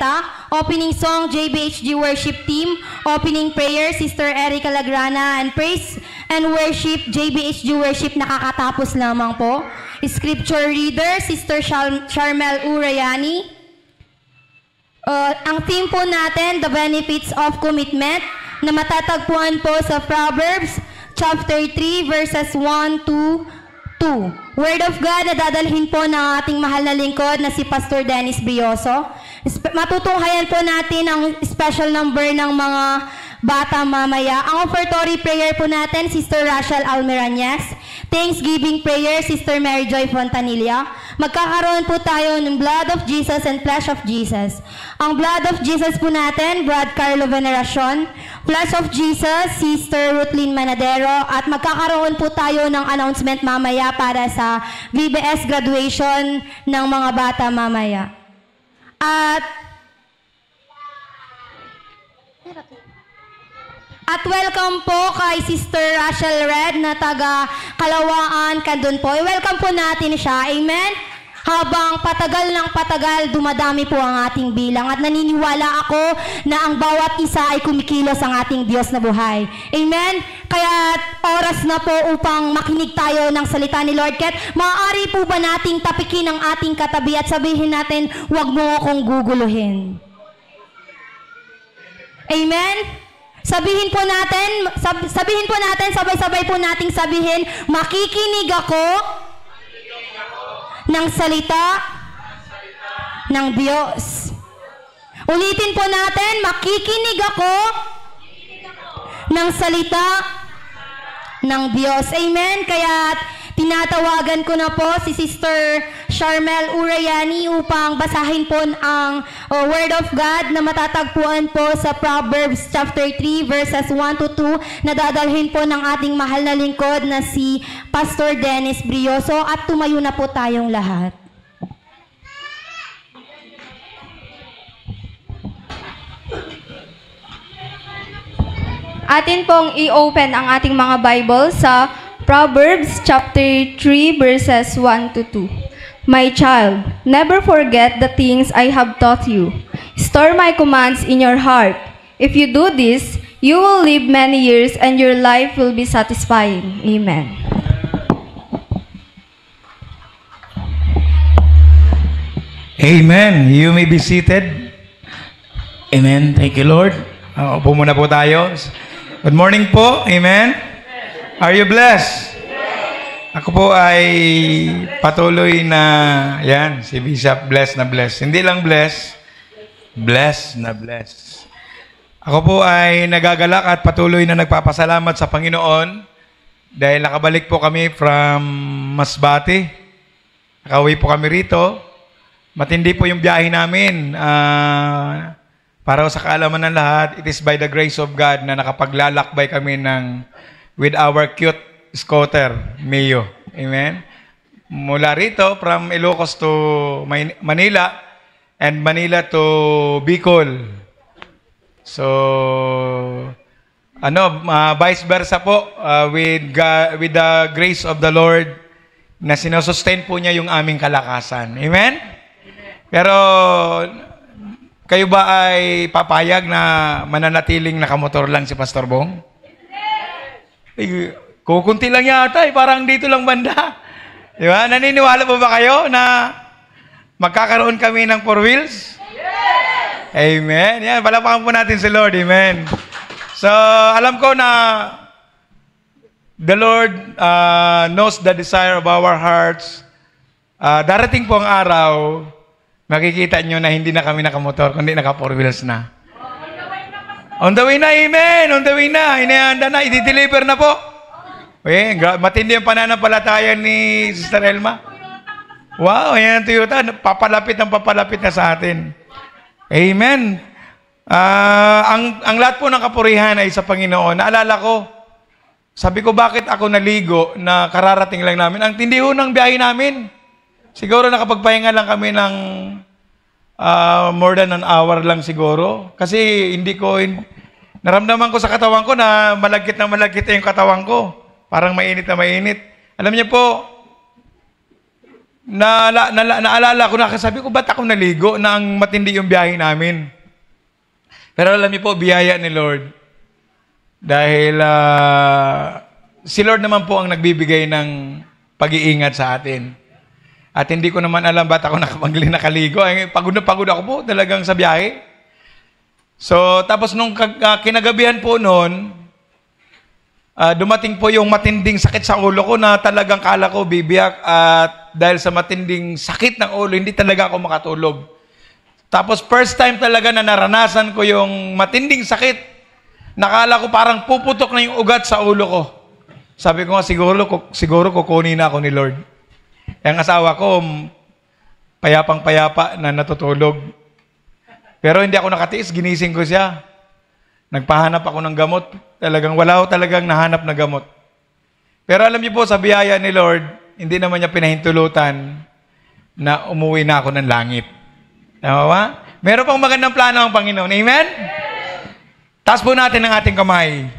kanta. Opening song, JBHG Worship Team. Opening prayer, Sister Erica Lagrana. And praise and worship, JBHG Worship, nakakatapos lamang po. Scripture reader, Sister Charmel Urayani. Ang theme po natin, the benefits of commitment, na matatagpuan po sa Proverbs chapter 3 verses 1 to 2. Word of God na dadalhin po ng ating mahal na lingkod na si Pastor Dennis Brioso. Matutunghayan po natin ang special number ng mga bata mamaya. Ang offertory prayer po natin, Sister Rachel Almerañez. Thanksgiving prayer, Sister Mary Joy Fontanilla. Magkakaroon po tayo ng blood of Jesus and flesh of Jesus. Ang blood of Jesus po natin, Brad Carlo Veneracion. Flesh of Jesus, Sister Ruthlyn Manadero. At magkakaroon po tayo ng announcement mamaya para sa VBS graduation ng mga bata mamaya. At welcome po kay Sister Rachel Red na taga Kalawaan, Kandun po. I-welcome po natin siya. Amen? Habang patagal ng patagal, dumadami po ang ating bilang. At naniniwala ako na ang bawat isa ay kumikilos ang ating Diyos na buhay. Amen? Kaya oras na po upang makinig tayo ng salita ni Lord. Kaya maaari po ba nating tapikin ang ating katabi at sabihin natin, huwag mo akong guguluhin. Amen? Sabihin po natin, sabay-sabay po nating sabihin, makikinig ako ng salita ng Diyos. Ulitin po natin, makikinig ako ng salita ng Diyos. Amen? Kaya tinatawagan ko na po si Sister Charmel Urayani upang basahin po ang Word of God na matatagpuan po sa Proverbs chapter 3 verses 1 to 2 na dadalhin po ng ating mahal na lingkod na si Pastor Dennis Brioso, at tumayo na po tayong lahat. Atin pong i-open ang ating mga Bible sa Proverbs chapter 3 verses 1 to 2. My child, never forget the things I have taught you. Store my commands in your heart. If you do this, you will live many years and your life will be satisfying. Amen. Amen. You may be seated. Amen. Thank you, Lord. Upo muna po tayo. Good morning po. Amen. Are you blessed? Ako po ay patuloy na, yan, si Bishop, blessed na blessed. Hindi lang blessed, blessed na blessed. Ako po ay nagagalak at patuloy na nagpapasalamat sa Panginoon dahil nakabalik po kami from Masbate. Nakauwi po kami rito. Matindi po yung biyahe namin. Para sa kaalaman ng lahat, it is by the grace of God na nakapaglalakbay kami with our cute scooter, Mio. Amen? Mula rito, from Ilocos to Manila, and Manila to Bicol. So, vice versa po, with the grace of the Lord, na sinusustain po niya yung aming kalakasan. Amen? Pero, kayo ba ay papayag na mananatiling nakamotor lang si Pastor Bong? Kukunti lang yata, parang dito lang banda. Di ba? Naniniwala po ba kayo na magkakaroon kami ng 4 wheels? Yes! Amen. Yan, palapakan po natin si Lord. Amen. So, alam ko na the Lord knows the desire of our hearts. Darating po ang araw, makikita nyo na hindi na kami nakamotor, kundi naka 4 wheels na. On the way na, amen. On the way na. Inihanda na. I-deliver na po. Okay, matindi ang pananampalataya ni Sister Elma. Wow, ayan ang Toyota. Papalapit na sa atin. Amen. Ang lahat po ng kapurihan ay sa Panginoon. Naalala ko, sabi ko, bakit ako naligo na kararating lang namin? Ang tindi ho ng biyahe namin. Siguro nakapagpahinga lang kami ng more than an hour lang siguro. Kasi naramdaman ko sa katawan ko na malagkit yung katawan ko. Parang mainit na mainit. Alam niyo po, naalala ko na, sabi ko, ba't ako naligo na ang matindi yung biyahe namin? Pero alam niyo po, biyaya ni Lord. Dahil si Lord naman po ang nagbibigay ng pag-iingat sa atin. At hindi ko naman alam ba't ako nakaligo. Pagod na pagod ako po talagang sa biyahe. So, tapos nung kinagabihan po noon, dumating po yung matinding sakit sa ulo ko na talagang kala ko bibiyak at dahil sa matinding sakit ng ulo, hindi talaga ako makatulog. Tapos first time talaga na naranasan ko yung matinding sakit. Nakala ko parang puputok na yung ugat sa ulo ko. Sabi ko nga, siguro kukunin na ako ni Lord. Yung asawa ko, payapang-payapa na natutulog. Pero hindi ako nakatiis, ginising ko siya. Nagpahanap ako ng gamot. Wala ko talagang nahanap na gamot. Pero alam niyo po, sa biyaya ni Lord, hindi naman niya pinahintulutan na umuwi na ako ng langit. Tama ba? Meron pang magandang plano ang Panginoon. Amen? Taas po natin ang ating kamay.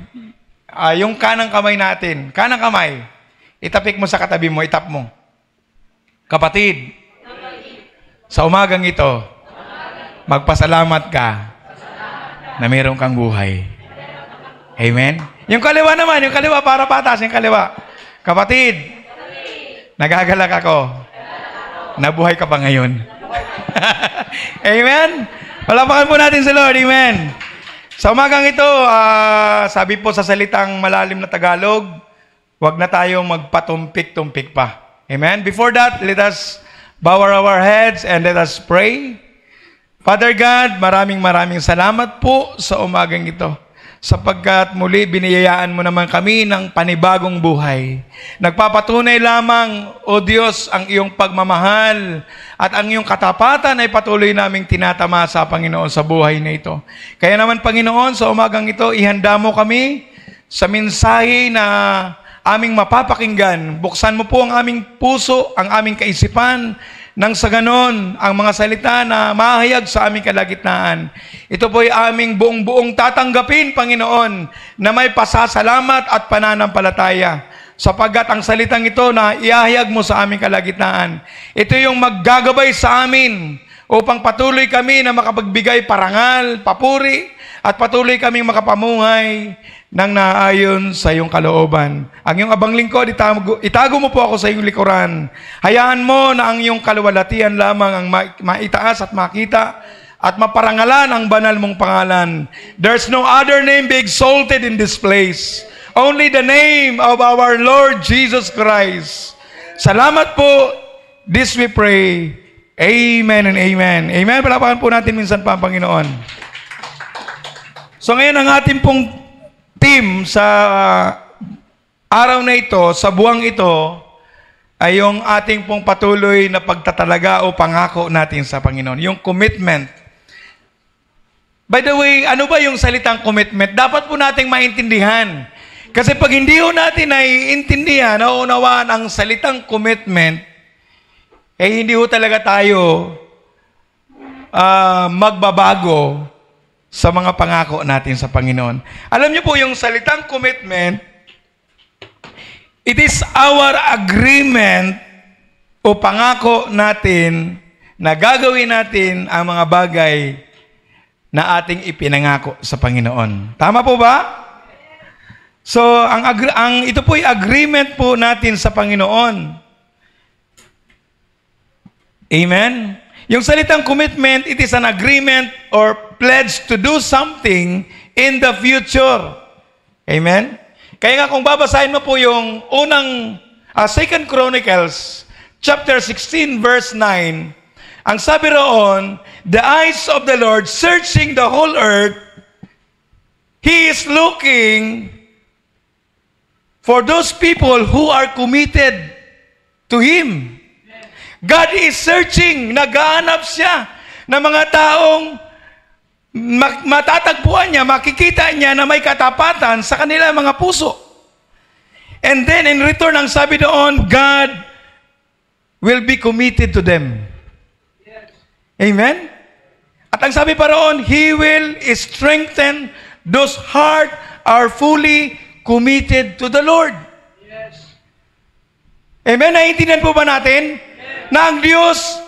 Yung kanang kamay natin. Kanang kamay. Itapik mo sa katabi mo, itap mo. Kapatid, sa umagang ito, magpasalamat ka na meron kang buhay. Amen? Yung kaliwa naman, yung kaliwa para patas, yung kaliwa. Kapatid, nagagalak ako. Nabuhay ka pa ngayon. Amen? Palapakan po natin sa Lord. Amen? Sa umagang ito, sabi po sa salitang malalim na Tagalog, huwag na tayong magpatumpik-tumpik pa. Amen? Before that, let us bow our heads and let us pray. Father God, maraming salamat po sa umagang ito. Sapagkat muli biniyayaan mo naman kami ng panibagong buhay. Nagpapatunay lamang, O Diyos, ang iyong pagmamahal at ang iyong katapatan ay patuloy naming tinatamasa, Panginoon, sa buhay na ito. Kaya naman, Panginoon, sa umagang ito, ihanda mo kami sa mensahe na aming mapapakinggan. Buksan mo po ang aming puso, ang aming kaisipan, nang sa ganon, ang mga salita na mahayag sa aming kalagitnaan. Ito po ay aming buong-buong tatanggapin, Panginoon, na may pasasalamat at pananampalataya. Sapagkat ang salitang ito na iahayag mo sa aming kalagitnaan, ito yung maggagabay sa amin upang patuloy kami na makapagbigay parangal, papuri, at patuloy kaming makapamuhay nang naayon sa iyong kalooban. Ang iyong abang lingkod, itago mo po ako sa iyong likuran. Hayaan mo na ang iyong kaluwalhatian lamang ang maitaas at makita at maparangalan ang banal mong pangalan. There's no other name be exalted in this place. Only the name of our Lord Jesus Christ. Salamat po. This we pray. Amen and amen. Amen. Palapakan po natin minsan pa ang Panginoon. So ngayon ang ating pong team sa araw na ito, sa buwang ito, ay yung ating pong patuloy na pagtatalaga o pangako natin sa Panginoon. Yung commitment. By the way, ano ba yung salitang commitment? Dapat po nating maintindihan. Kasi pag hindi ho natin naiintindihan, naunawaan ang salitang commitment, hindi ho talaga tayo magbabago sa mga pangako natin sa Panginoon. Alam niyo po yung salitang commitment, it is our agreement o pangako natin na gagawin natin ang mga bagay na ating ipinangako sa Panginoon. Tama po ba? So, ito po ay agreement po natin sa Panginoon. Amen? Yung salitang commitment, it is an agreement or pledge to do something in the future. Amen? Kaya nga kung babasahin mo po yung unang 2 Chronicles chapter 16 verse 9, ang sabi roon, the eyes of the Lord searching the whole earth, He is looking for those people who are committed to Him. God is searching, naghahanap siya ng mga taong matatagpuan niya, makikita niya na may katapatan sa kanila mga puso. And then in return, ang sabi doon, God will be committed to them. Amen? At ang sabi pa roon, He will strengthen those heart are fully committed to the Lord. Amen? Naiintindihan po ba natin? na ang Diyos,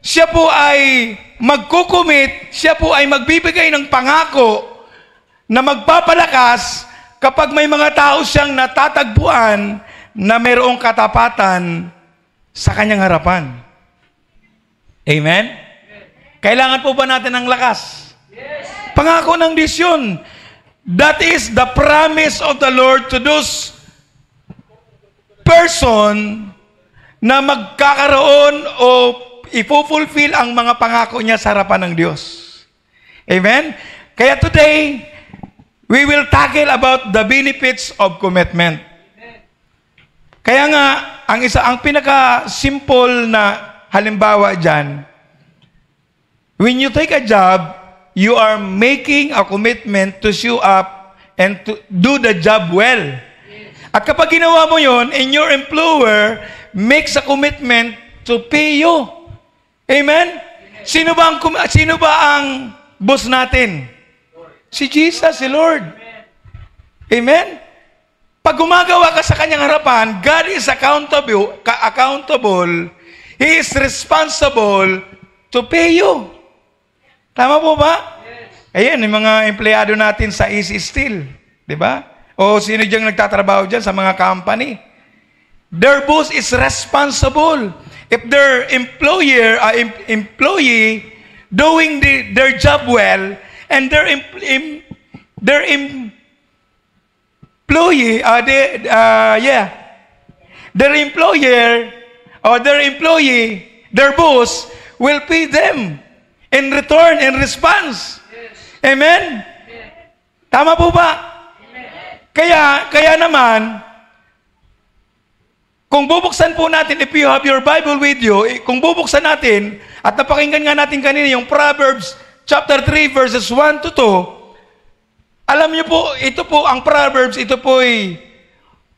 siya po ay magkukumit, siya po ay magbibigay ng pangako na magpapalakas kapag may mga tao siyang natatagpuan na mayroong katapatan sa kanyang harapan. Amen? Kailangan po ba natin ng lakas? Pangako ng Diyos yun. That is the promise of the Lord to those person na magkakaroon o ipufulfill ang mga pangako niya sa harapan ng Diyos. Amen? Kaya today, we will tackle about the benefits of commitment. Kaya nga, ang pinaka-simple na halimbawa dyan, when you take a job, you are making a commitment to show up and to do the job well. At kapag ginawa mo yon, and your employer makes a commitment to pay you. Amen? Sino ba ang boss natin? Si Jesus, si Lord. Amen? Pag gumagawa ka sa kanyang harapan, God is accountable. He is responsible to pay you. Tama po ba? Ayan, yung mga empleyado natin sa Easy Steel. Diba? O sino diyang nagtatrabaho dyan sa mga company? Their boss is responsible. If their employee doing their job well, and their employee, their boss will pay them in return, in response. Amen? Tama po ba? Kaya naman, kung bubuksan po natin, if you have your Bible with you, kung bubuksan natin, at napakinggan nga natin kanina yung Proverbs chapter 3 verses 1 to 2, alam niyo po, ito po ang Proverbs, ito po ay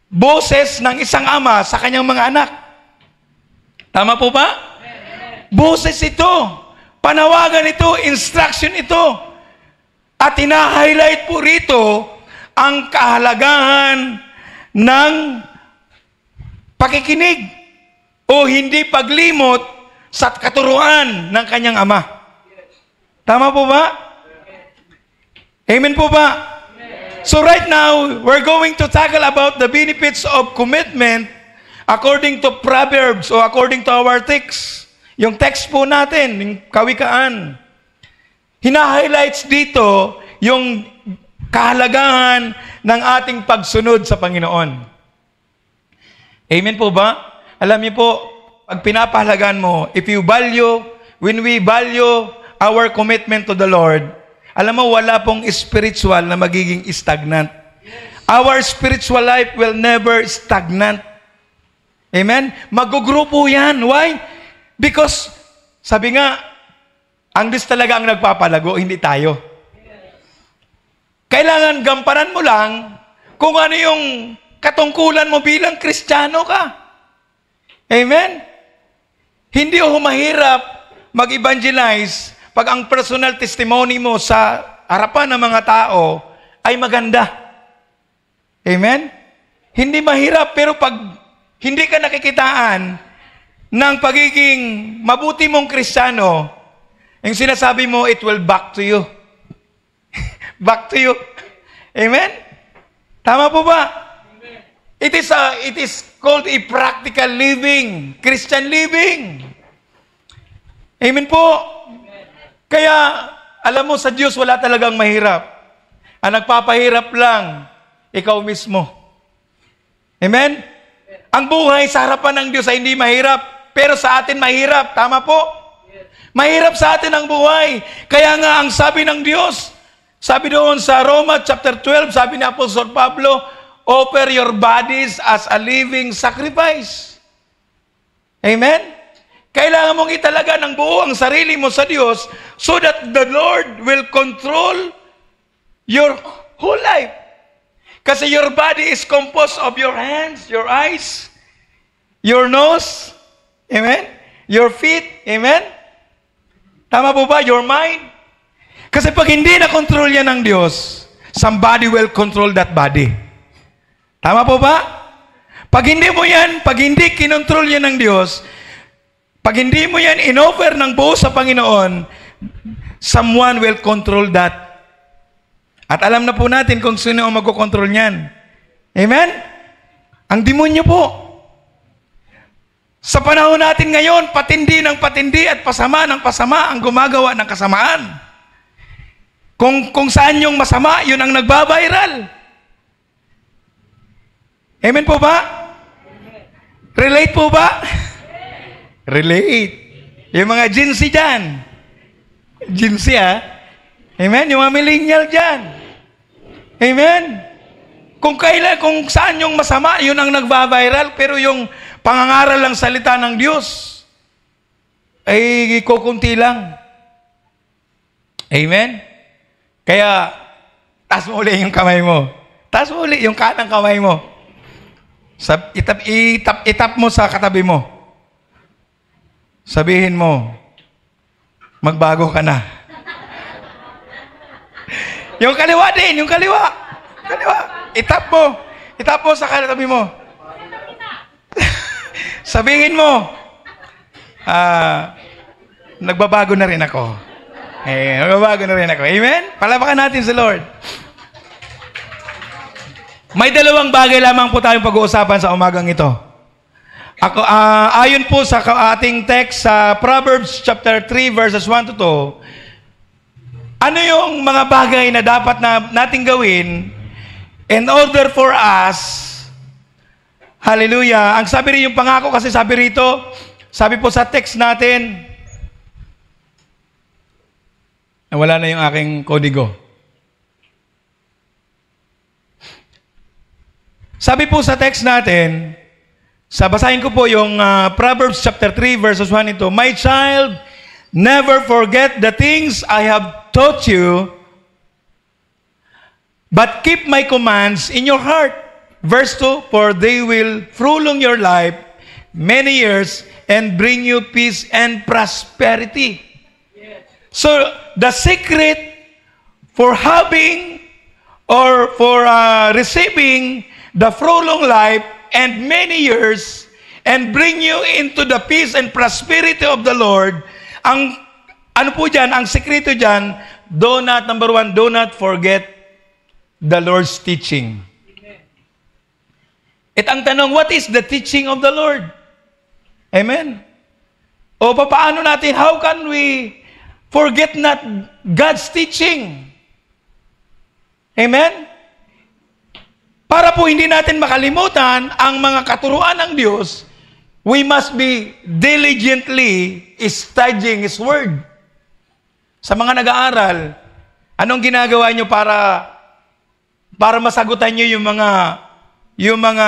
boses ng isang ama sa kanyang mga anak. Tama po ba? Boses ito, panawagan ito, instruction ito, at ina-highlight po rito ang kahalagahan ng pakikinig o hindi paglimot sa katuruan ng kanyang ama. Tama po ba? Amen po ba? So right now, we're going to tackle about the benefits of commitment according to Proverbs o according to our text. Yung text po natin, yung kawikaan. Hina-highlights dito yung kahalagahan ng ating pagsunod sa Panginoon. Amen po ba? Alam niyo po, pag pinapahalagan mo, when we value our commitment to the Lord, alam mo, wala pong spiritual na magiging stagnant. Our spiritual life will never stagnant. Amen? Magugrupo yan. Why? Because, sabi nga, ang Diyos talaga ang nagpapalago, hindi tayo. Kailangan gampanan mo lang kung ano yung katungkulan mo bilang Kristiyano ka. Amen? Hindi ho mahirap mag-evangelize pag ang personal testimony mo sa harapan ng mga tao ay maganda. Amen? Hindi mahirap, pero pag hindi ka nakikitaan ng pagiging mabuti mong Kristiyano, yung sinasabi mo, it will back to you. Back to you. Amen? Tama po ba? It is called a practical living, Christian living. Amen po. Kaya, alam mo, sa Diyos wala talagang mahirap. Ang nagpapahirap lang, ikaw mismo. Amen? Ang buhay sa harapan ng Diyos ay hindi mahirap, pero sa atin mahirap. Tama po? Mahirap sa atin ang buhay. Kaya nga, ang sabi ng Diyos, sabi doon sa Roma chapter 12, sabi ni Apostol Pablo, offer your bodies as a living sacrifice. Amen? Kailangan mong italaga ng buo ang sarili mo sa Diyos so that the Lord will control your whole life. Kasi your body is composed of your hands, your eyes, your nose, amen? Your feet, amen? Tama po ba? Your mind? Kasi pag hindi na-control yan ng Diyos, somebody will control that body. Tama po ba? Pag hindi mo yan, pag hindi kinontrol yan ng Diyos, Pag hindi mo yan in-offer ng buo sa Panginoon, someone will control that. At alam na po natin kung sino ang magkocontrol niyan. Amen? Ang demonyo po. Sa panahon natin ngayon, patindi ng patindi at pasama ng pasama ang gumagawa ng kasamaan. Kung saan yung masama, yun ang nagbabiral. Amen po ba? Relate po ba? Relate. Yung mga Gen Z dyan. Gen Z Amen? Yung mga millennial dyan. Amen? Kung saan yung masama, yun ang nagbabiral, pero yung pangangaral ng salita ng Diyos ay kukunti lang. Amen? Kaya, taas mo uli yung kamay mo. Taas mo uli yung kanang kamay mo. Itap mo sa katabi mo. Sabihin mo, magbago ka na. Yung kaliwa din, yung kaliwa. Itap mo sa katabi mo. Sabihin mo, nagbabago na rin ako. Nagbabago na rin ako. Amen? Palapakan natin si Lord. May dalawang bagay lamang po tayong pag-uusapan sa umagang ito. Ayon po sa ating text sa Proverbs chapter 3 verses 1 to 2, ano yung mga bagay na dapat nating gawin in order for us, hallelujah, ang sabi rin yung pangako kasi sabi rito, sabi po sa text natin, nawala na yung aking kodigo. Sabi po sa text natin, basahin ko po yung Proverbs chapter 3 verses 1 ito, My child, never forget the things I have taught you, but keep my commands in your heart. Verse 2, for they will prolong your life many years and bring you peace and prosperity. So, the secret for having or for receiving the prolonged life and many years and bring you into the peace and prosperity of the Lord, ang sekreto dyan, number one, do not forget the Lord's teaching. At ang tanong, what is the teaching of the Lord? Amen? O paano natin, how can we forget not God's teaching? Amen? Para po hindi natin makalimutan ang mga katuruan ng Diyos, we must be diligently studying His Word. Sa mga nag-aaral, anong ginagawa nyo para masagutan nyo yung mga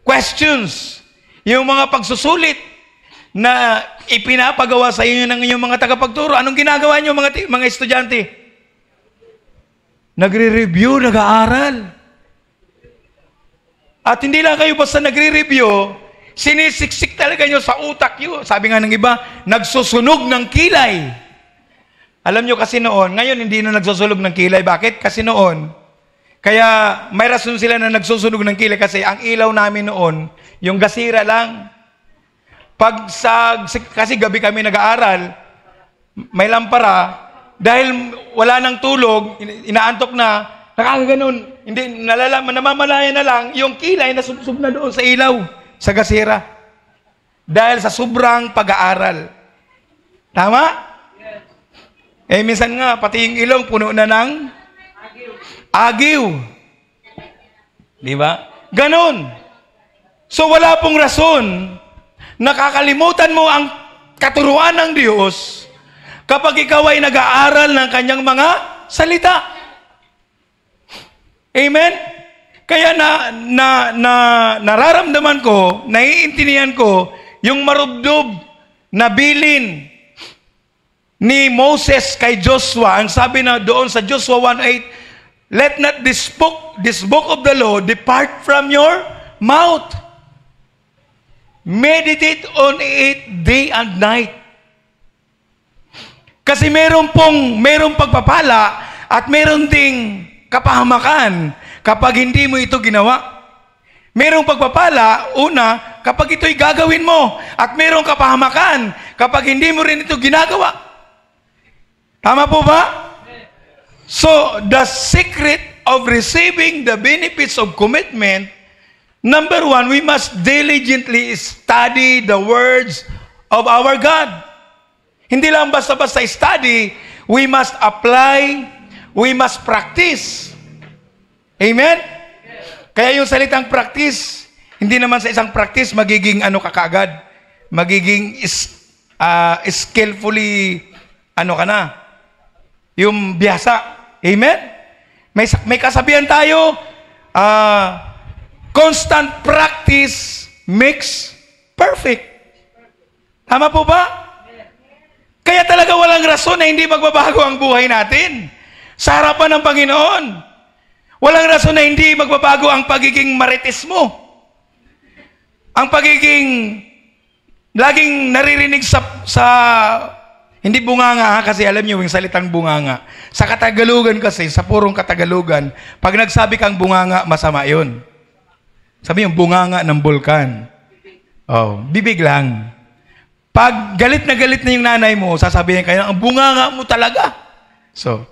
questions, yung mga pagsusulit na ipinapagawa sa inyo ng inyong mga tagapagturo? Anong ginagawa nyo mga estudyante? Nagre-review, nag-aaral. At hindi lang kayo basta nagre-review, sinisiksik talaga nyo sa utak nyo. Sabi nga ng iba, nagsusunog ng kilay. Alam nyo kasi noon, ngayon hindi na nagsusunog ng kilay. Bakit? Kasi noon, kaya may rason sila na nagsusunog ng kilay kasi ang ilaw namin noon, yung gasira lang. Kasi gabi kami nag-aaral, may lampara, dahil wala nang tulog, inaantok na, nakakaganon, hindi, namamalaya na lang, yung kilay na subsub na doon sa ilaw, sa gasira. Dahil sa sobrang pag-aaral. Tama? Yes. Minsan nga, pati yung ilong puno na ng agiw. Di ba? Ganon. So wala pong rason, nakakalimutan mo ang katuruan ng Diyos kapag ikaw ay nag-aaral ng kanyang mga salita. Amen? Kaya nararamdaman ko, naiintindihan ko, yung marubdob na bilin ni Moses kay Joshua, ang sabi na doon sa Joshua 1:8, let not this book of the law depart from your mouth. Meditate on it day and night. Kasi merong pagpapala at meron ding kapahamakan kapag hindi mo ito ginawa. Merong pagpapala, una, kapag ito'y gagawin mo at mayroong kapahamakan kapag hindi mo rin ito ginagawa. Tama po ba? So, the secret of receiving the benefits of commitment, number one, we must diligently study the words of our God. Hindi lang basta-basta study, we must apply, we must practice. Amen? Kaya yung salitang practice, hindi naman sa isang practice magiging kakagad, magiging skillfully, ka na, yung biyasa. Amen? May kasabihan tayo, constant practice makes perfect. Tama po ba? Kaya talaga walang rason na hindi magbabago ang buhay natin sa harapan ng Panginoon. Walang rason na hindi magbabago ang pagiging marites mo. Ang pagiging laging naririnig sa hindi bunganga, kasi alam niyo yung salitang bunganga. Sa Katagalugan kasi, sa purong Katagalugan, pag nagsabi kang bunganga, masama yun. Sabi yung bunganga ng bulkan. Bibig lang. Pag galit na yung nanay mo, sasabihin kayo, ang bunganga mo talaga. So,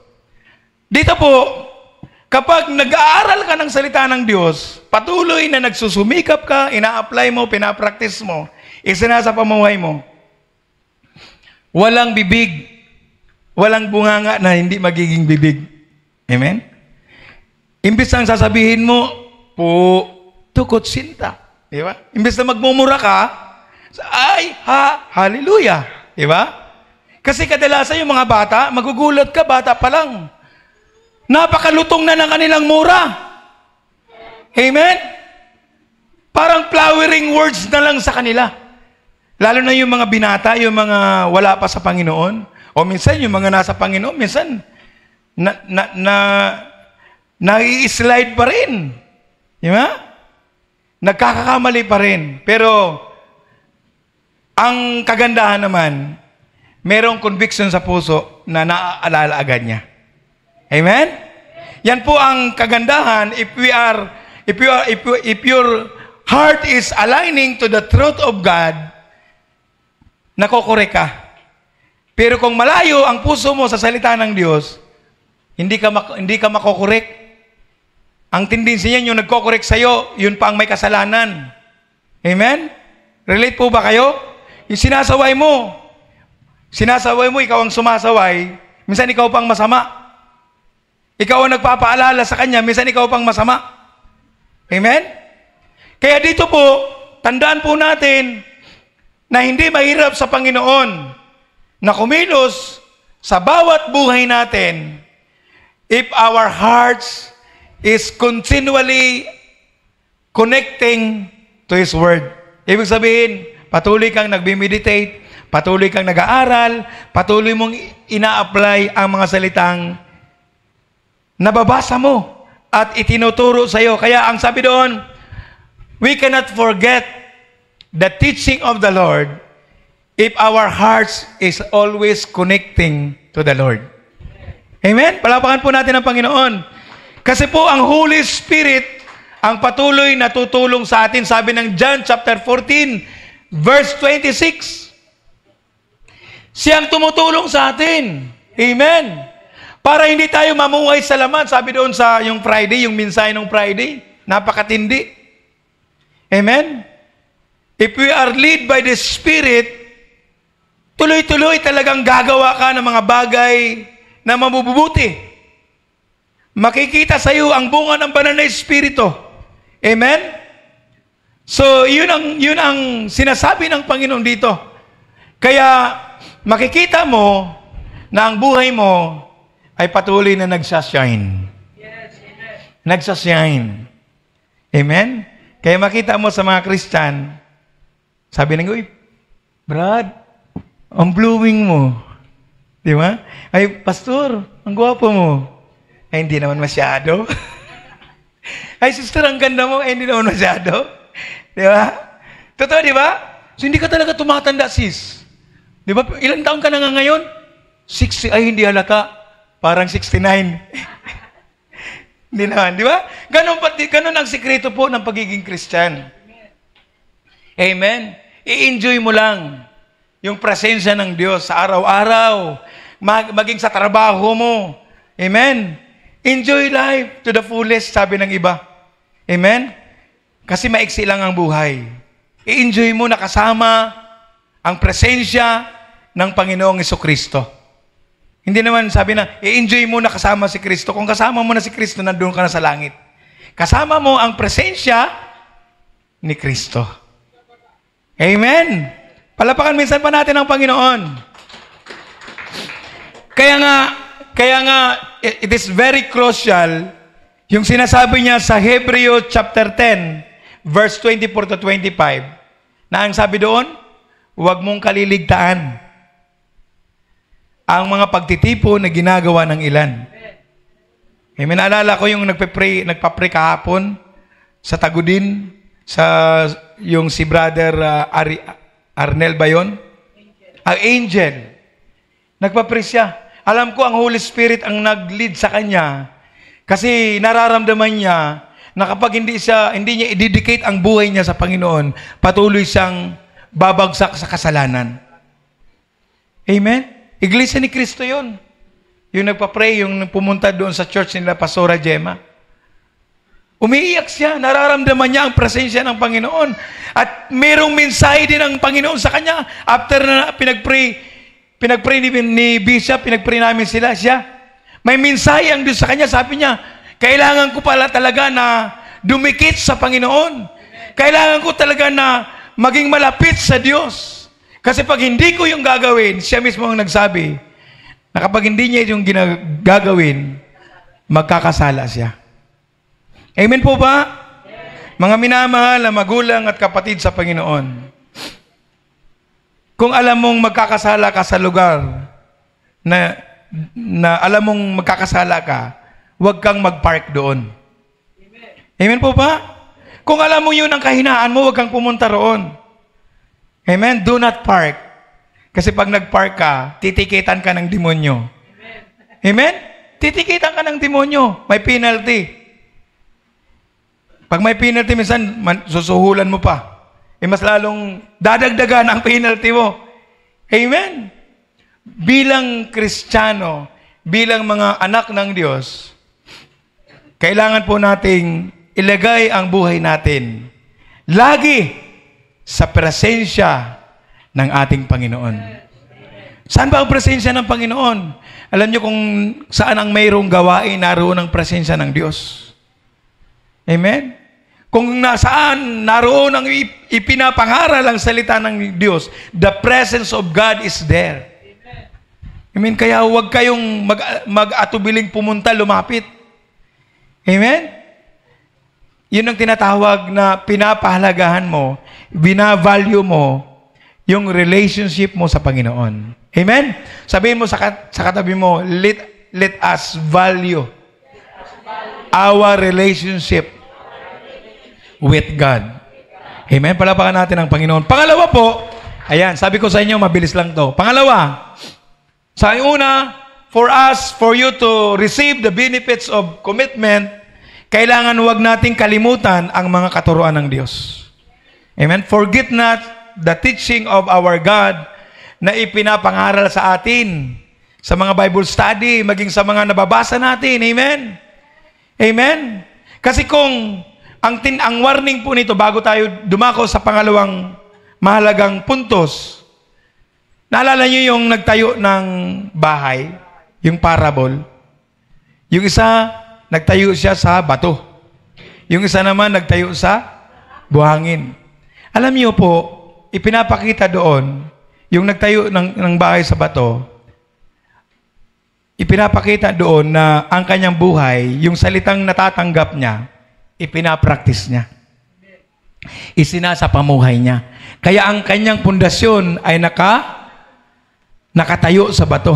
dito po, kapag nag-aaral ka ng salita ng Diyos, patuloy na nagsusumikap ka, ina-apply mo, pinapractice mo, isinasa pamuhay mo, walang bibig, walang bunganga na hindi magiging bibig. Amen? Imbis na sasabihin mo, tukot sinta. Di ba? Imbis na magmumura ka, hallelujah. Di ba? Kasi kadalasan yung mga bata, magugulat ka, bata pa lang. Napakalutong na ng kanilang mura. Amen? Parang flowering words na lang sa kanila. Lalo na yung mga binata, yung mga wala pa sa Panginoon. O minsan, yung mga nasa Panginoon, minsan, nai-slide pa rin. Di ba? Nagkakakamali pa rin. Pero, ang kagandahan naman, merong conviction sa puso na naaalala agad niya. Amen? Yan po ang kagandahan if your heart is aligning to the truth of God, nakokorek ka. Pero kung malayo ang puso mo sa salita ng Diyos, hindi ka makokorek. Ang tendency niyan yung nagkokorek sa'yo, yun pa ang may kasalanan. Amen? Relate po ba kayo? Yung sinasaway mo, ikaw ang sumasaway, minsan ikaw pang masama. Ikaw ang nagpapaalala sa kanya, minsan ikaw pang masama. Amen? Kaya dito po, tandaan po natin na hindi mahirap sa Panginoon na kumilos sa bawat buhay natin if our hearts is continually connecting to His Word. Ibig sabihin, patuloy kang nagbi-meditate, patuloy kang nag-aaral, patuloy mong ina-apply ang mga salitang nababasa mo at itinuturo sa iyo. Kaya ang sabi doon, we cannot forget the teaching of the Lord if our hearts is always connecting to the Lord. Amen? Palapakan po natin ang Panginoon. Kasi po ang Holy Spirit ang patuloy na tutulong sa atin. Sabi ng John chapter 14, verse 26. Siyang tumutulong sa atin. Amen? Para hindi tayo mamuhay sa laman. Sabi doon sa yung Friday, yung mensahe ng Friday, napakatindi. Amen? If we are led by the Spirit, tuloy-tuloy talagang gagawa ka ng mga bagay na mabubuti. Makikita sa iyo ang bunga ng banal na Espiritu. Amen? So, yun ang sinasabi ng Panginoon dito. Kaya, makikita mo na ang buhay mo ay patuloy na nagsashine. Yes, amen. Nagsashine. Amen? Kaya makita mo sa mga Christian, sabi ng, uy, Brad, ang blowing mo. Di ba? Ay, Pastor, ang gwapo mo. Ay, hindi naman masyado. Ay, sister, ang ganda mo. Ay, hindi naman masyado. Di ba? Totoo, di ba? So, hindi ka talaga tumatanda, sis. Di ba? Ilang taon ka na nga ngayon? 60. Ay, hindi halata. Parang 69. Hindi naman, di ba? Ganun ang sikreto po ng pagiging Christian. Amen? I-enjoy mo lang yung presensya ng Diyos sa araw-araw, maging sa trabaho mo. Amen? Enjoy life to the fullest, sabi ng iba. Amen? Kasi maiksi lang ang buhay. I-enjoy mo na kasama ang presensya ng Panginoong Jesucristo. Hindi naman sabi na, i-enjoy mo na kasama si Kristo. Kung kasama mo na si Kristo, nandun ka na sa langit. Kasama mo ang presensya ni Kristo. Amen? Palapakan minsan pa natin ang Panginoon. Kaya nga, it is very crucial yung sinasabi niya sa Hebreo chapter 10, verse 24 to 25, na ang sabi doon, huwag mong kaliligtaan ang mga pagtitipon na ginagawa ng ilan. Amen. Naalala ko yung nagpa-pray kahapon sa Tagudin, yung si Brother Arnel ba yun? Ang angel. Nagpa-pray siya. Alam ko ang Holy Spirit ang nag-lead sa kanya kasi nararamdaman niya na kapag hindi niya i-dedicate ang buhay niya sa Panginoon, patuloy siyang babagsak sa kasalanan. Amen? Iglesia ni Kristo yun. Yung nagpa-pray, yung pumunta doon sa church nila, Pastora Gemma. Umiiyak siya, nararamdaman niya ang presensya ng Panginoon. At mayroong mensahe din ng Panginoon sa kanya. After na pinag-pray ni Bishop, pinag-pray namin siya. May mensahe ang Diyos sa kanya. Sabi niya, kailangan ko pala talaga na dumikit sa Panginoon. Kailangan ko talaga na maging malapit sa Diyos. Kasi pag hindi ko yung gagawin, siya mismo ang nagsabi, na kapag hindi niya yung gagawin, magkakasala siya. Amen po ba? Mga minamahal na magulang at kapatid sa Panginoon, kung alam mong magkakasala ka sa lugar na alam mong magkakasala ka, huwag kang mag-park doon. Amen po ba? Kung alam mo yun ang kahinaan mo, huwag kang pumunta roon. Amen? Do not park. Kasi pag nag-park ka, titikitan ka ng demonyo. Amen? Titikitan ka ng demonyo. May penalty. Pag may penalty, minsan susuhulan mo pa. Mas lalong dadagdagan ang penalty mo. Amen? Bilang Kristiyano, bilang mga anak ng Diyos, kailangan po nating ilagay ang buhay natin lagi sa presensya ng ating Panginoon. Saan ba ang presensya ng Panginoon? Alam niyo kung saan ang mayroong gawain, naroon ang presensya ng Diyos. Amen? Kung nasaan naroon ang ipinapangaral ang salita ng Diyos, the presence of God is there. Amen? Kaya huwag kayong mag-atubiling pumunta, lumapit. Amen? Yun ang tinatawag na pinapahalagahan mo, binavalue mo yung relationship mo sa Panginoon. Amen? Sabihin mo sa katabi mo, let us value our relationship with God. Amen? Palapakan natin ang Panginoon. Pangalawa po, ayan, sabi ko sa inyo, mabilis lang to. Pangalawa, sa una, for you to receive the benefits of commitment, kailangan huwag nating kalimutan ang mga katuruan ng Diyos. Amen? Forget not the teaching of our God na ipinapangaral sa atin sa mga Bible study, maging sa mga nababasa natin. Amen? Amen? Kasi kung ang warning po nito, bago tayo dumako sa pangalawang mahalagang puntos, naalala niyo yung nagtayo ng bahay, yung parable. Yung isa, nagtayo siya sa bato. Yung isa naman, nagtayo sa buhangin. Alam niyo po, ipinapakita doon, yung nagtayo ng bahay sa bato, ipinapakita doon na ang kanyang buhay, yung salitang natatanggap niya, ipinapractice niya. Isinasapamuhay niya. Kaya ang kanyang pundasyon ay nakatayo sa bato.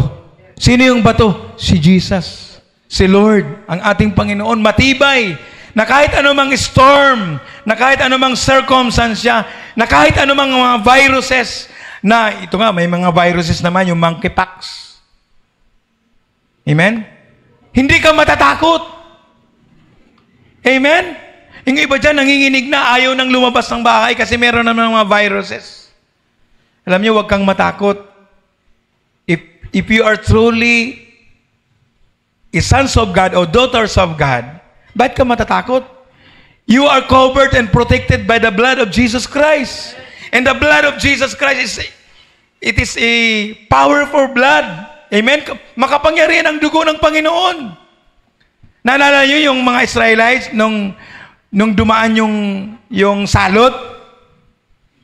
Sino yung bato? Si Jesus. Si Lord, ang ating Panginoon, matibay, na kahit anumang storm, na kahit anumang circumstansya, na kahit anumang mga viruses, na ito nga, may mga viruses naman, yung monkeypox. Amen? Hindi ka matatakot. Amen? Yung iba dyan, nanginginig na, ayaw nang lumabas ng bahay kasi meron naman mga viruses. Alam niyo, huwag kang matakot. If you are truly a sons of God or daughters of God, bakit ka matatakot? You are covered and protected by the blood of Jesus Christ. And the blood of Jesus Christ is a powerful blood. Amen? Makapangyarihan ang dugo ng Panginoon. Naalala niyo yung mga Israelites nung dumaan yung salot,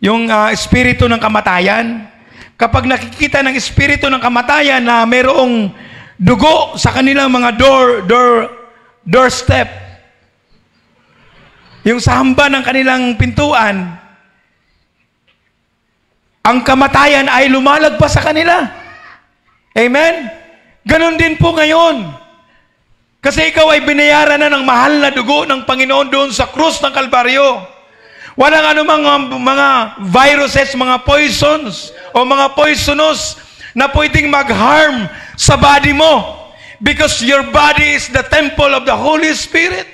yung espiritu ng kamatayan. Kapag nakikita ng espiritu ng kamatayan na mayroong dugo sa kanilang mga doorstep, yung sa hamba ng kanilang pintuan, ang kamatayan ay lumalagpas sa kanila. Amen? Ganon din po ngayon. Kasi ikaw ay binayaran na ng mahal na dugo ng Panginoon doon sa krus ng Kalbaryo. Walang anumang mga viruses, mga poisons, o mga poisonous na pwedeng mag-harm sa body mo. Because your body is the temple of the Holy Spirit.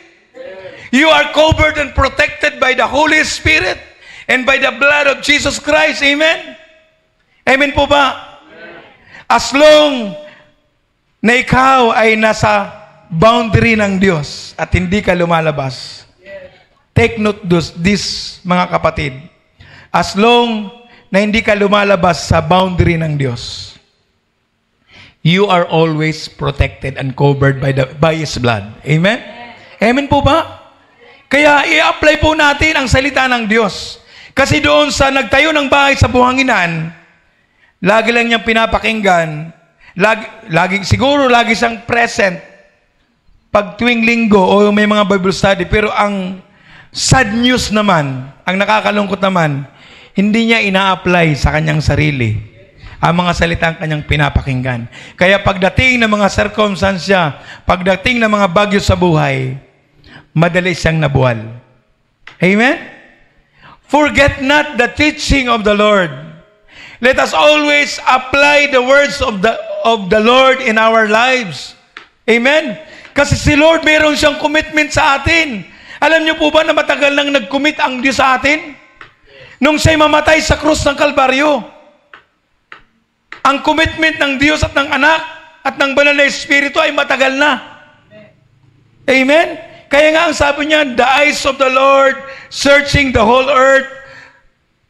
You are covered and protected by the Holy Spirit and by the blood of Jesus Christ. Amen? Amen po ba? As long na ikaw ay nasa boundary ng Diyos at hindi ka lumalabas, take note this, mga kapatid. As long na hindi ka lumalabas sa boundary ng Diyos, you are always protected and covered by His blood. Amen? Amen po ba? Kaya i-apply po natin ang salita ng Diyos. Kasi doon sa nagtayo ng bahay sa buhanginan, lagi lang niyang pinapakinggan, lagi siyang present pag tuwing linggo o may mga Bible study. Pero ang sad news naman, ang nakakalungkot naman, hindi niya ina-apply sa kanyang sarili ang mga salitang kanyang pinapakinggan. Kaya pagdating ng mga circumstansya, pagdating ng mga bagyo sa buhay, madali siyang nabuwal. Amen? Forget not the teaching of the Lord. Let us always apply the words of the Lord in our lives. Amen? Kasi si Lord, mayroon siyang commitment sa atin. Alam niyo po ba na matagal nang nag-commit ang Diyos sa atin? Nung siya'y mamatay sa krus ng Kalbaryo. Ang commitment ng Diyos at ng Anak at ng Banal na Espiritu ay matagal na. Amen? Kaya nga ang sabi niya, the eyes of the Lord searching the whole earth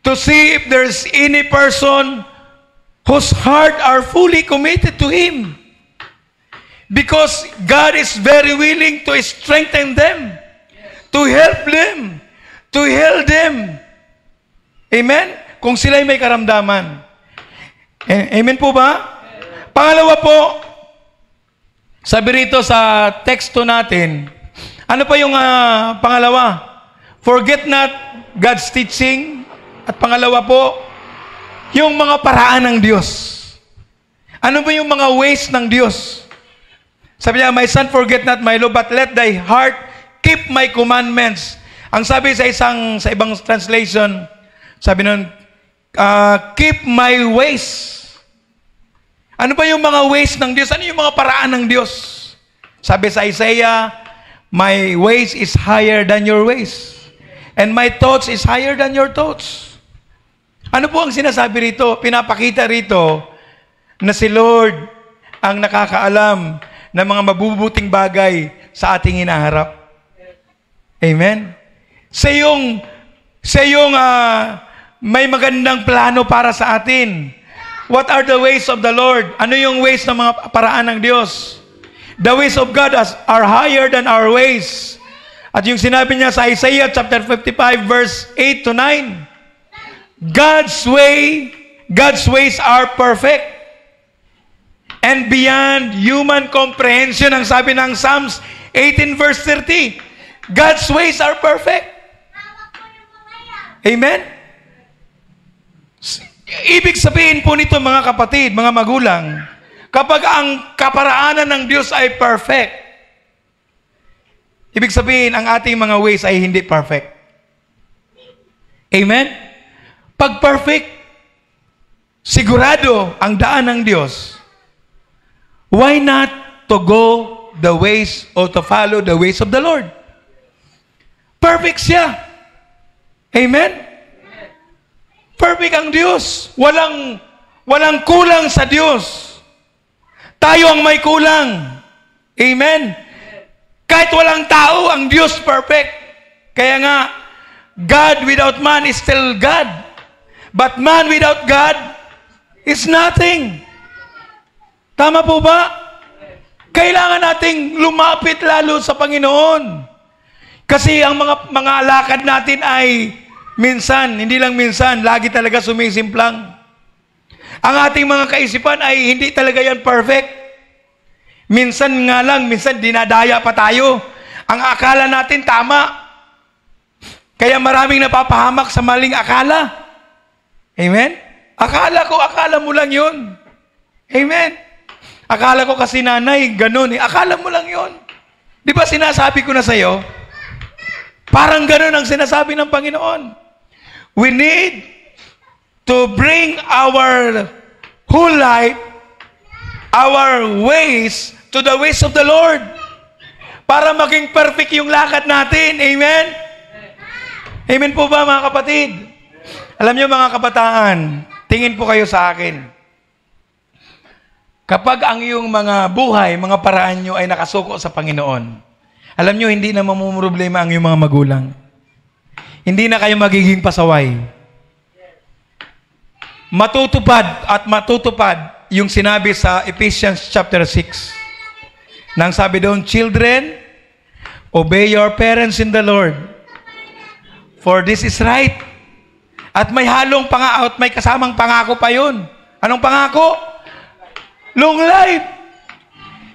to see if there's any person whose heart are fully committed to Him. Because God is very willing to strengthen them, to help them, to heal them. Amen? Kung sila'y may karamdaman. Amen po ba? Pangalawa po, sabi rito sa teksto natin, ano pa yung pangalawa? Forget not God's teaching. At pangalawa po, yung mga paraan ng Diyos. Ano ba yung mga ways ng Diyos? Sabi niya, my son, forget not my law, but let thy heart keep my commandments. Ang sabi sa ibang translation, sabi nun, keep my ways. Ano ba yung mga ways ng Diyos? Ano yung mga paraan ng Diyos? Sabi sa Isaiah, my ways is higher than your ways. And my thoughts is higher than your thoughts. Ano po ang sinasabi rito? Pinapakita rito na si Lord ang nakakaalam ng mga mabubuting bagay sa ating hinaharap. Amen? Sa yung may magandang plano para sa atin. What are the ways of the Lord? Ano yung ways ng mga paraan ng Diyos? The ways of God are higher than our ways. At yung sinabi niya sa Isaiah chapter 55 verse 8 to 9, God's ways are perfect and beyond human comprehension. Ang sabi ng Psalms 18 verse 30, God's ways are perfect. Amen? Ibig sabihin po nito, mga kapatid, mga magulang, kapag ang kaparaanan ng Diyos ay perfect, ibig sabihin, ang ating mga ways ay hindi perfect. Amen? Pag perfect, sigurado ang daan ng Diyos, why not to go the ways or to follow the ways of the Lord? Perfect siya. Amen? Perfect ang Diyos. Walang kulang sa Diyos. Tayo ang may kulang. Amen? Kahit walang tao, ang Diyos perfect. Kaya nga, God without man is still God. But man without God is nothing. Tama po ba? Kailangan nating lumapit lalo sa Panginoon. Kasi ang mga alakad natin ay minsan, hindi lang minsan, lagi talaga sumisimplang. Ang ating mga kaisipan ay hindi talaga yan perfect. Minsan nga lang, minsan dinadaya pa tayo. Ang akala natin tama. Kaya maraming napapahamak sa maling akala. Amen? Akala mo lang yun. Amen? Akala ko kasi nanay, ganun eh. Akala mo lang yun. Di ba sinasabi ko na sa'yo? Parang ganun ang sinasabi ng Panginoon. We need to bring our whole life, our ways, to the ways of the Lord. Para maging perfect yung lakad natin. Amen? Amen po ba mga kapatid? Alam niyo mga kabataan, tingin po kayo sa akin. Kapag ang iyong mga buhay, mga paraan nyo ay nakasuko sa Panginoon, alam nyo, hindi na mamumroblema ang iyong mga magulang. Hindi na kayo magiging pasaway. Matutupad yung sinabi sa Ephesians chapter 6. Nang sabi doon, children, obey your parents in the Lord. For this is right. At may halong at may kasamang pangako pa yun. Anong pangako? Long life.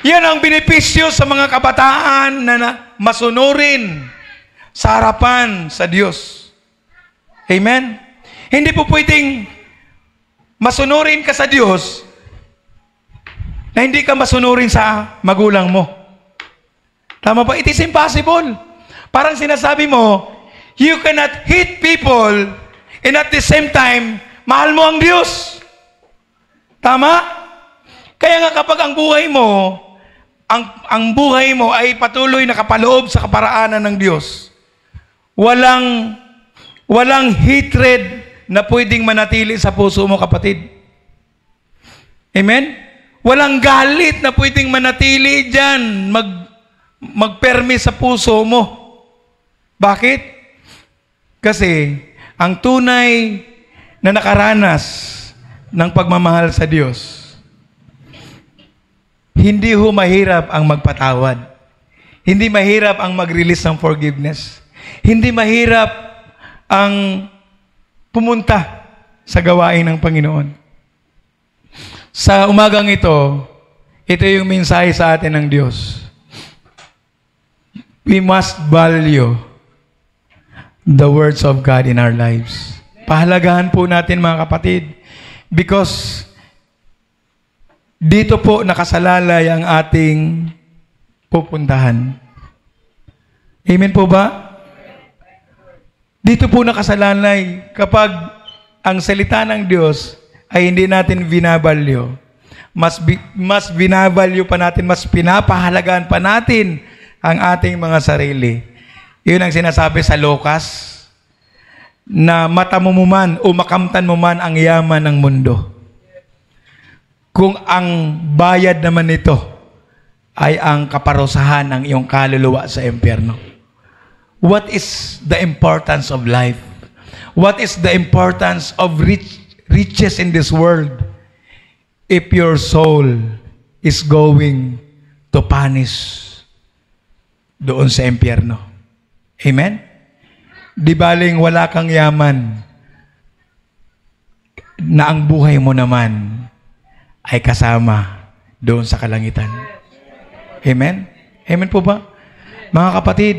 Yan ang benepisyo sa mga kabataan na masunurin sa harapan sa Diyos. Amen? Hindi po pwedeng masunurin ka sa Diyos na hindi ka masunurin sa magulang mo. Tama ba? It is impossible. Parang sinasabi mo, you cannot hate people and at the same time, mahal mo ang Diyos. Tama? Kaya nga kapag ang buhay mo ay patuloy nakapaloob sa kaparaanan ng Diyos, walang hatred na pwedeng manatili sa puso mo, kapatid. Amen? Walang galit na pwedeng manatili dyan, magpermi sa puso mo. Bakit? Kasi ang tunay na nakaranas ng pagmamahal sa Diyos, hindi ho mahirap ang magpatawad. Hindi mahirap ang mag-release ng forgiveness. Hindi mahirap ang pumunta sa gawain ng Panginoon. Sa umagang ito yung mensahe sa atin ng Diyos. We must value the words of God in our lives. Pahalagahan po natin mga kapatid because dito po nakasalalay ang ating pupuntahan. Amen po ba? Dito po nakasalalay kapag ang salita ng Diyos ay hindi natin binavalue. Mas binavalue pa natin, mas pinapahalagaan pa natin ang ating mga sarili. Yun ang sinasabi sa Lucas, na mata mo man o makamtan mo man ang yaman ng mundo. Kung ang bayad naman nito ay ang kaparusahan ng iyong kaluluwa sa impyerno. What is the importance of life? What is the importance of riches in this world if your soul is going to punish doon sa impyerno? Amen? Di baling wala kang yaman na ang buhay mo naman ay kasama doon sa kalangitan. Amen? Amen po ba? Mga kapatid,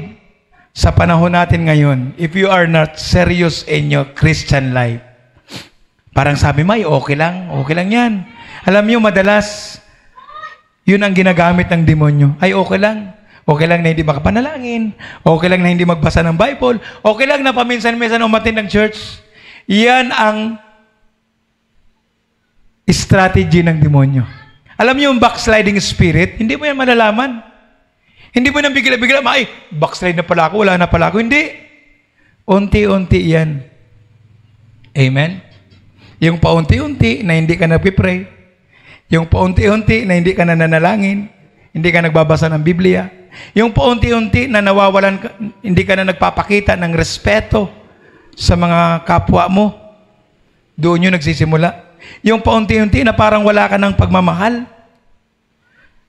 sa panahon natin ngayon, if you are not serious in your Christian life, parang sabi mo, okay lang yan. Alam niyo, madalas, yun ang ginagamit ng demonyo. Ay, okay lang na hindi makapanalangin, okay lang na hindi magbasa ng Bible, okay lang na paminsan-minsan umattend ng church. Yan ang strategy ng demonyo. Alam niyo yung backsliding spirit, hindi mo yan malalaman. Hindi mo nang bigla-bigla, ay, backslide na pala ako, wala na pala ako. Hindi. Unti-unti yan. Amen? Yung paunti-unti na hindi ka nagpipray, yung paunti-unti na hindi ka nananalangin, hindi ka nagbabasa ng Biblia, yung paunti-unti na nawawalan ka, hindi ka na nagpapakita ng respeto sa mga kapwa mo, doon yung nagsisimula. Yung paunti-unti na parang wala ka ng pagmamahal,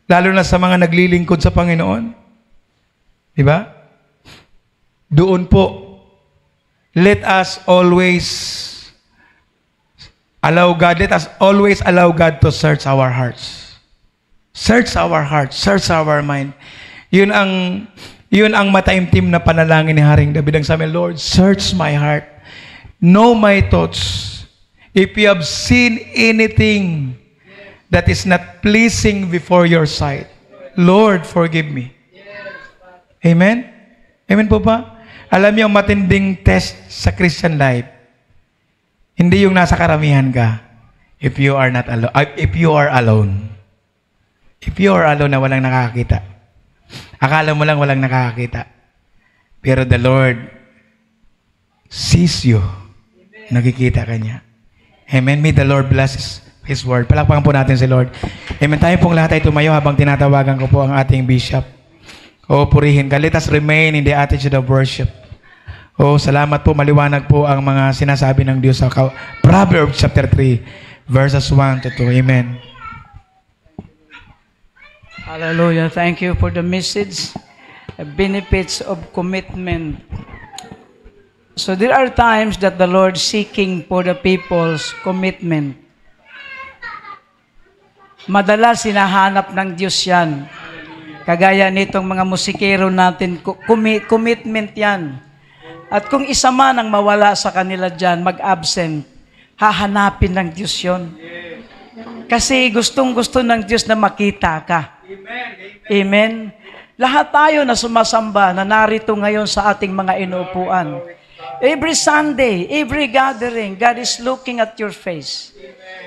lalo na sa mga naglilingkod sa Panginoon. Diba? Doon po, let us always allow God to search our hearts. Search our hearts, search our mind. Yun ang mataimtim na panalangin ni Haring David. Ang sabi, Lord, search my heart. Know my thoughts. If you have seen anything that is not pleasing before your sight, Lord, forgive me. Amen? Amen po ba? Alam niyo, ang matinding test sa Christian life, hindi yung nasa karamihan ka, if you are alone. If you are alone na walang nakakakita. Akala mo lang walang nakakakita. Pero the Lord sees you. Nakikita ka niya. Amen. May the Lord bless His word. Palakpakan po natin si Lord. Amen. Tayo pong lahat ay tumayo habang tinatawagan ko po ang ating bishop. O purihin ka. Let us remain in the attitude of worship. O salamat po. Maliwanag po ang mga sinasabi ng Diyos sa Proverbs chapter 3 verses 1 to 2. Amen. Hallelujah. Thank you for the message. Benefits of commitment. So there are times that the Lord seeking for the people's commitment. Madalas hinahanap ng Diyos yan. Kagaya nitong mga musikero natin, commitment yan. At kung isa man ang mawala sa kanila dyan, mag-absent, hahanapin ng Diyos yon. Kasi gustong-gusto ng Diyos na makita ka. Amen. Lahat tayo na sumasamba, na narito ngayon sa ating mga inuupuan. Every Sunday, every gathering, God is looking at your face.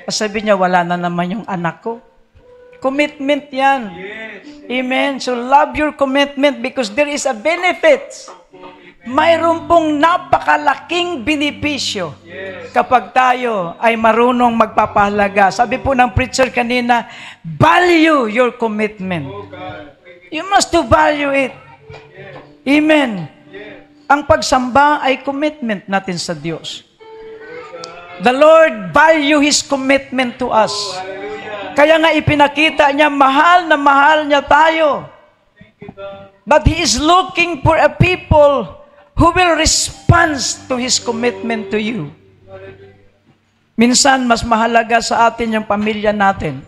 Sabi niya, wala na naman yung anak ko. Commitment yan. Amen. So love your commitment because there is a benefit. Mayroon pong napakalaking benepisyo kapag tayo ay marunong magpapahalaga. Sabi po ng preacher kanina, value your commitment. You must to value it. Amen. Ang pagsamba ay commitment natin sa Diyos. The Lord value His commitment to us. Kaya nga ipinakita niya, mahal na mahal niya tayo. But He is looking for a people who will respond to His commitment to you. Minsan, mas mahalaga sa atin yung pamilya natin.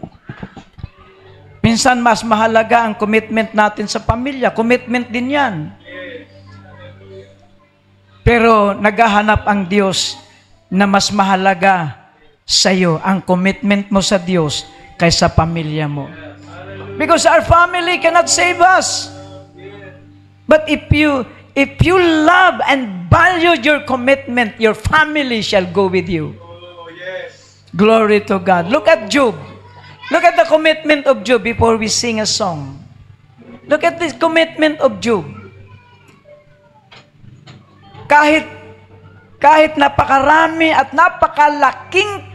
Minsan, mas mahalaga ang commitment natin sa pamilya. Commitment din yan. Pero naghahanap ang Diyos na mas mahalaga sa iyo ang commitment mo sa Diyos kaysa pamilya mo. Because our family cannot save us. But if you love and value your commitment, your family shall go with you. Glory to God. Look at Job. Look at the commitment of Job before we sing a song. Look at the commitment of Job. Kahit napakarami at napakalaking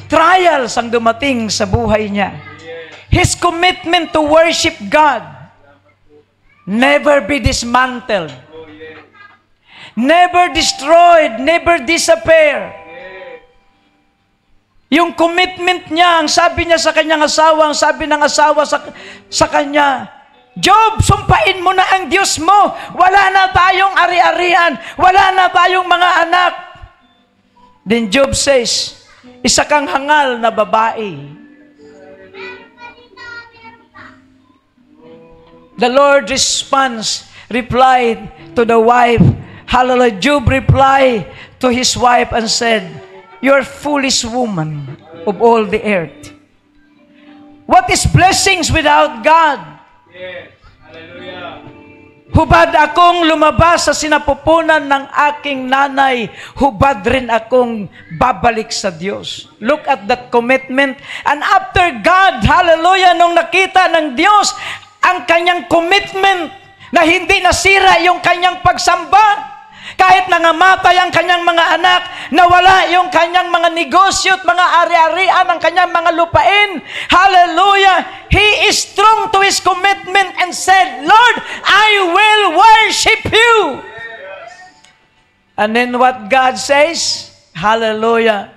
trials ang dumating sa buhay niya, his commitment to worship God never be dismantled. Never destroyed, never disappear. Yung commitment niya, ang sabi niya sa kanyang asawa, ang sabi ng asawa sa kanya, Job, sumpain mo na ang Diyos mo. Wala na tayong ari-arian. Wala na tayong mga anak. Then Job says, isa kang hangal na babae. The Lord replied to the wife. Hallelujah. Job replied to his wife and said, "You're foolish woman of all the earth. What is blessings without God? Yes. Hallelujah. Hubad akong lumabas sa sinapupunan ng aking nanay, hubad rin akong babalik sa Diyos." Look at that commitment. And after God, hallelujah, nung nakita ng Diyos ang kanyang commitment na hindi nasira yung kanyang pagsamba. Kahit nangamatay ang kanyang mga anak, nawala yung kanyang mga negosyo at mga ari-arian, ang kanyang mga lupain. Hallelujah! He is strong to his commitment and said, Lord, I will worship you. And then what God says, hallelujah,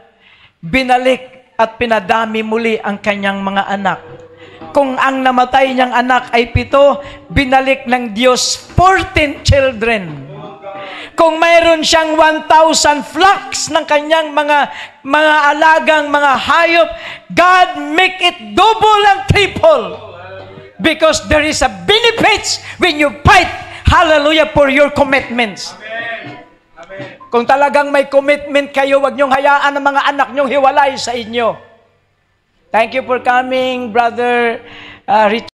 binalik at pinadami muli ang kanyang mga anak. Kung ang namatay niyang anak ay 7, binalik ng Diyos 14 children. Kung mayroon siyang 1,000 flocks ng kanyang mga alagang mga hayop, God make it double and triple. Because there is a benefits when you fight, hallelujah, for your commitments. Kung talagang may commitment kayo, wag niyong hayaan ang mga anak niyong hiwalay sa inyo. Thank you for coming, Brother Richard.